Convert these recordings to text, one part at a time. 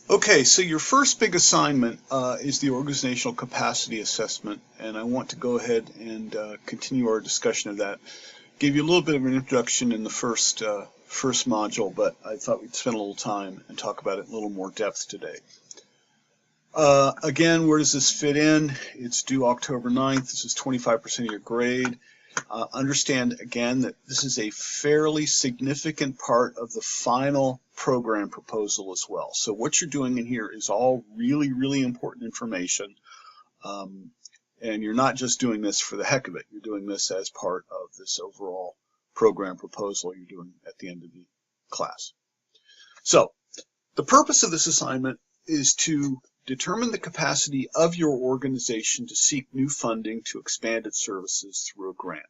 Okay, so your first big assignment is the organizational capacity assessment, and I want to go ahead and continue our discussion of that. Gave you a little bit of an introduction in the first module, but I thought we'd spend a little time and talk about it in a little more depth today. Again, where does this fit in? It's due October 9th. This is 25% of your grade. Understand again that this is a fairly significant part of the final program proposal as well. So what you're doing in here is all really, really important information. And you're not just doing this for the heck of it. You're doing this as part of this overall program proposal you're doing at the end of the class. So the purpose of this assignment is to determine the capacity of your organization to seek new funding to expand its services through a grant.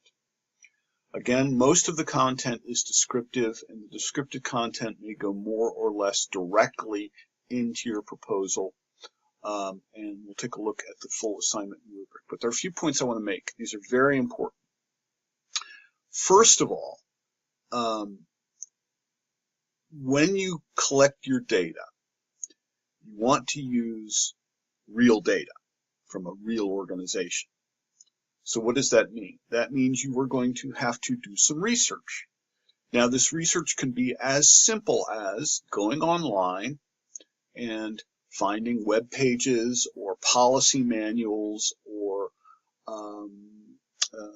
Again, most of the content is descriptive, and the descriptive content may go more or less directly into your proposal. And we'll take a look at the full assignment rubric. But there are a few points I want to make. These are very important. First of all, when you collect your data, you want to use real data from a real organization. So what does that mean? That means you are going to have to do some research. Now, this research can be as simple as going online and finding web pages or policy manuals or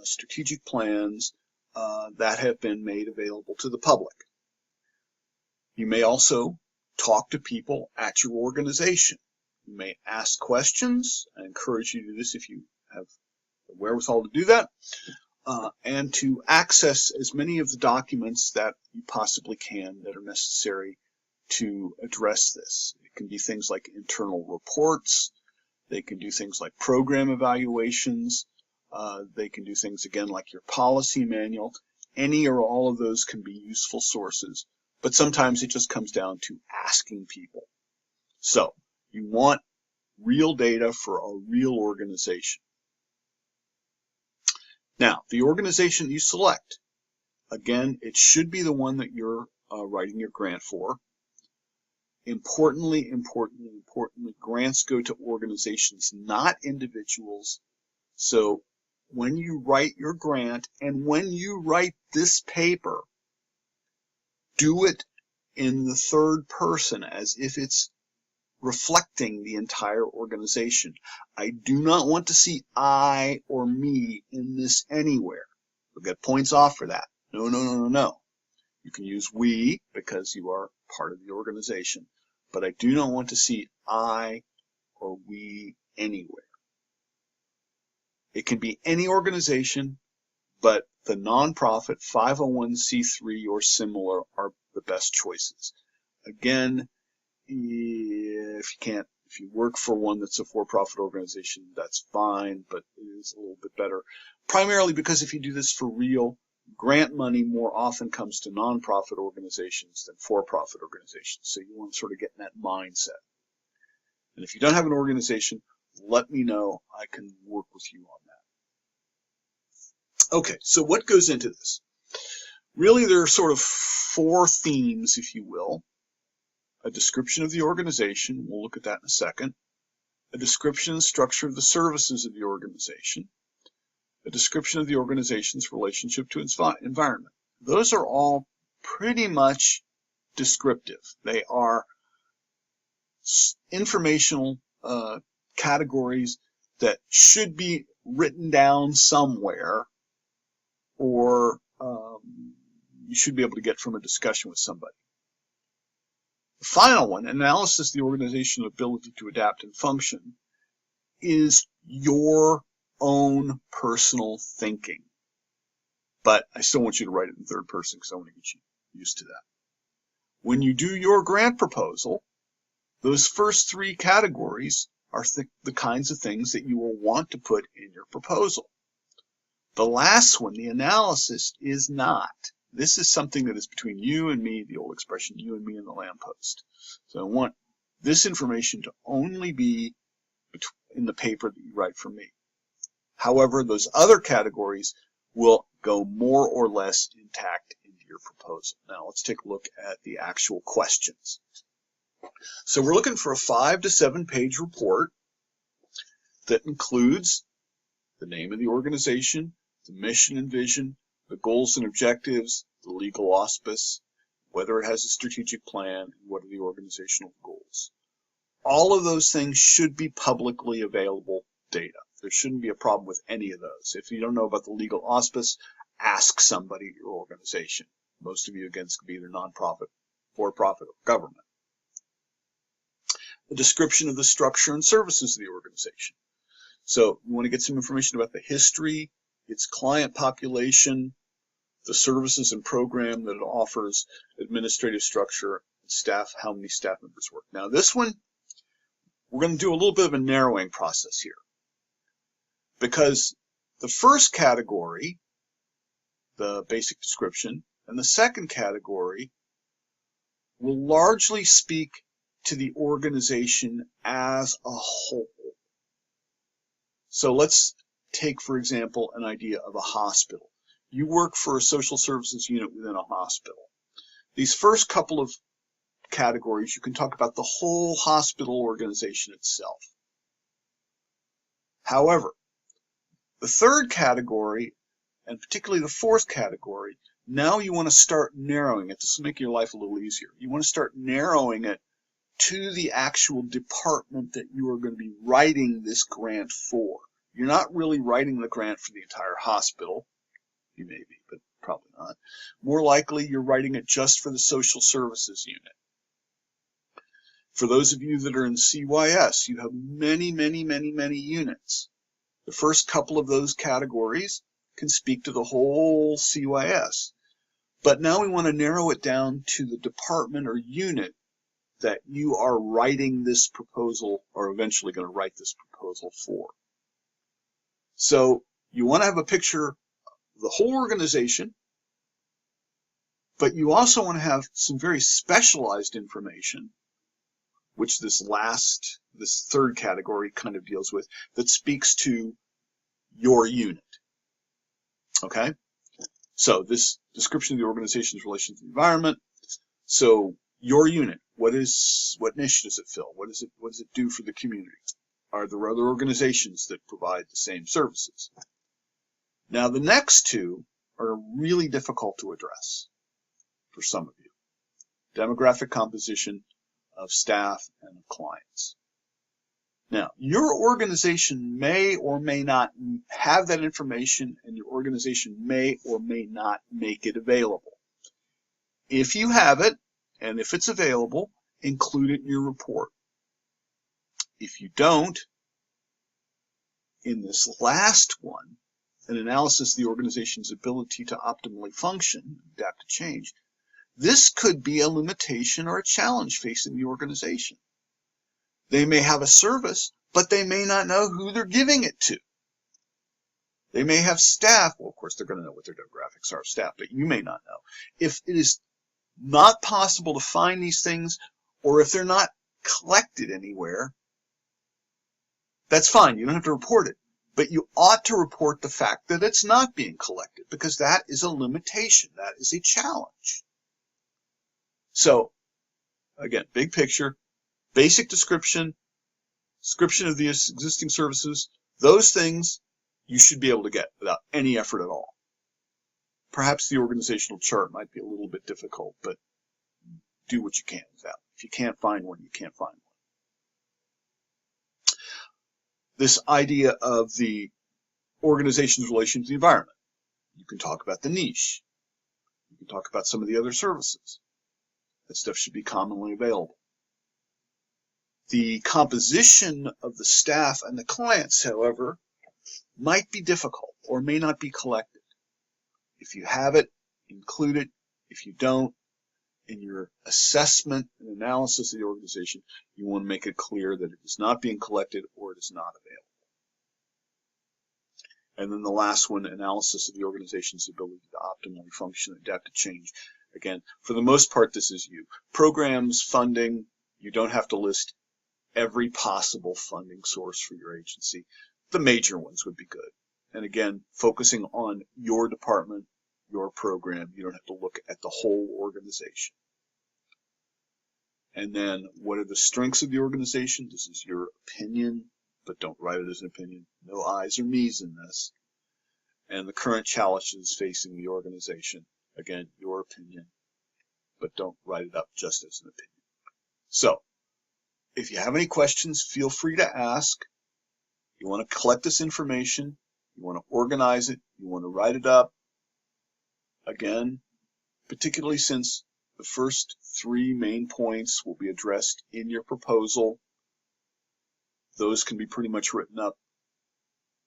strategic plans that have been made available to the public. You may also talk to people at your organization. You may ask questions. I encourage you to do this if you have the wherewithal to do that, and to access as many of the documents that you possibly can that are necessary to address this. It can be things like internal reports. They can do things like program evaluations. They can do things, again, like your policy manual. Any or all of those can be useful sources, but sometimes it just comes down to asking people. So you want real data for a real organization. Now, the organization you select, again, it should be the one that you're writing your grant for. Importantly, grants go to organizations, not individuals. So when you write your grant and when you write this paper, do it in the third person as if it's reflecting the entire organization. I do not want to see I or me in this anywhere. You'll get points off for that. No. You can use we because you are part of the organization, but I do not want to see I or we anywhere. It can be any organization, but the nonprofit 501c3 or similar are the best choices. Again, if you work for one that's a for-profit organization, that's fine, but it is a little bit better. Primarily because if you do this for real, grant money more often comes to nonprofit organizations than for-profit organizations. So you want to sort of get in that mindset. And if you don't have an organization, let me know. I can work with you on that. Okay, so what goes into this? Really, there are sort of four themes, if you will. A description of the organization, we'll look at that in a second. A description and structure of the services of the organization. A description of the organization's relationship to its environment. Those are all pretty much descriptive. They are informational categories that should be written down somewhere, or you should be able to get from a discussion with somebody. The final one, analysis of the organizational ability to adapt and function, is your own personal thinking. But I still want you to write it in third person because I want to get you used to that. When you do your grant proposal, those first three categories are the kinds of things that you will want to put in your proposal. The last one, the analysis, is not. This is something that is between you and me, the old expression, you and me and the lamppost. So I want this information to only be in the paper that you write for me. However, those other categories will go more or less intact into your proposal. Now let's take a look at the actual questions. So we're looking for a 5 to 7 page report that includes the name of the organization, the mission and vision, the goals and objectives, the legal auspice, whether it has a strategic plan, and what are the organizational goals. All of those things should be publicly available data. There shouldn't be a problem with any of those. If you don't know about the legal auspice, ask somebody at your organization. Most of you, again, could be either nonprofit, for-profit, or government. A description of the structure and services of the organization. So you want to get some information about the history, its client population, the services and program that it offers, administrative structure, staff, how many staff members work. Now this one, we're going to do a little bit of a narrowing process here, because the first category, the basic description, and the second category will largely speak to the organization as a whole. So let's take, for example, an idea of a hospital. You work for a social services unit within a hospital. These first couple of categories, you can talk about the whole hospital organization itself. However, the third category, and particularly the fourth category, now you want to start narrowing it. This will make your life a little easier. You want to start narrowing it to the actual department that you are going to be writing this grant for. You're not really writing the grant for the entire hospital. You may be, but probably not. More likely, you're writing it just for the social services unit. For those of you that are in CYS, you have many, many, many, many units. The first couple of those categories can speak to the whole CYS. But now we want to narrow it down to the department or unit that you are writing this proposal, or eventually going to write this proposal for. So you want to have a picture of the whole organization, but you also want to have some very specialized information, which this third category kind of deals with, that speaks to your unit. Okay? So this description of the organization's relation to the environment. So your unit, what niche does it fill? What does it do for the community? Are there other organizations that provide the same services? Now the next two are really difficult to address for some of you. Demographic composition of staff and of clients. Now, your organization may or may not have that information, and your organization may or may not make it available. If you have it, and if it's available, include it in your report. If you don't, in this last one, an analysis of the organization's ability to optimally function, adapt to change, this could be a limitation or a challenge facing the organization. They may have a service, but they may not know who they're giving it to. They may have staff. Well, of course, they're going to know what their demographics are of staff, but you may not know. If it is not possible to find these things, or if they're not collected anywhere, that's fine. You don't have to report it. But you ought to report the fact that it's not being collected, because that is a limitation. That is a challenge. So, again, big picture, basic description of the existing services, those things you should be able to get without any effort at all. Perhaps the organizational chart might be a little bit difficult, but do what you can with that. If you can't find one, you can't find one. This idea of the organization's relation to the environment. You can talk about the niche. You can talk about some of the other services. That stuff should be commonly available. The composition of the staff and the clients, however, might be difficult or may not be collected. If you have it, include it. If you don't, in your assessment and analysis of the organization, you want to make it clear that it is not being collected or it is not available. And then the last one, analysis of the organization's ability to optimally function and adapt to change. Again, for the most part, this is you. Programs, funding, you don't have to list every possible funding source for your agency. The major ones would be good. And again, focusing on your department, your program, you don't have to look at the whole organization. And then what are the strengths of the organization? This is your opinion, but don't write it as an opinion. No I's or me's in this. And the current challenges facing the organization. Again, your opinion, but don't write it up just as an opinion. So, if you have any questions, feel free to ask. You want to collect this information, you want to organize it, you want to write it up. Again, particularly since the first 3 main points will be addressed in your proposal, those can be pretty much written up,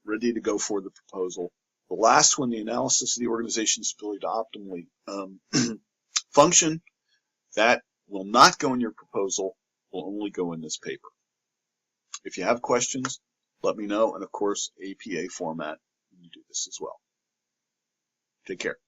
ready to go for the proposal. The last one, the analysis of the organization's ability to optimally function, that will not go in your proposal, will only go in this paper. If you have questions, let me know, and of course, APA format, you do this as well. Take care.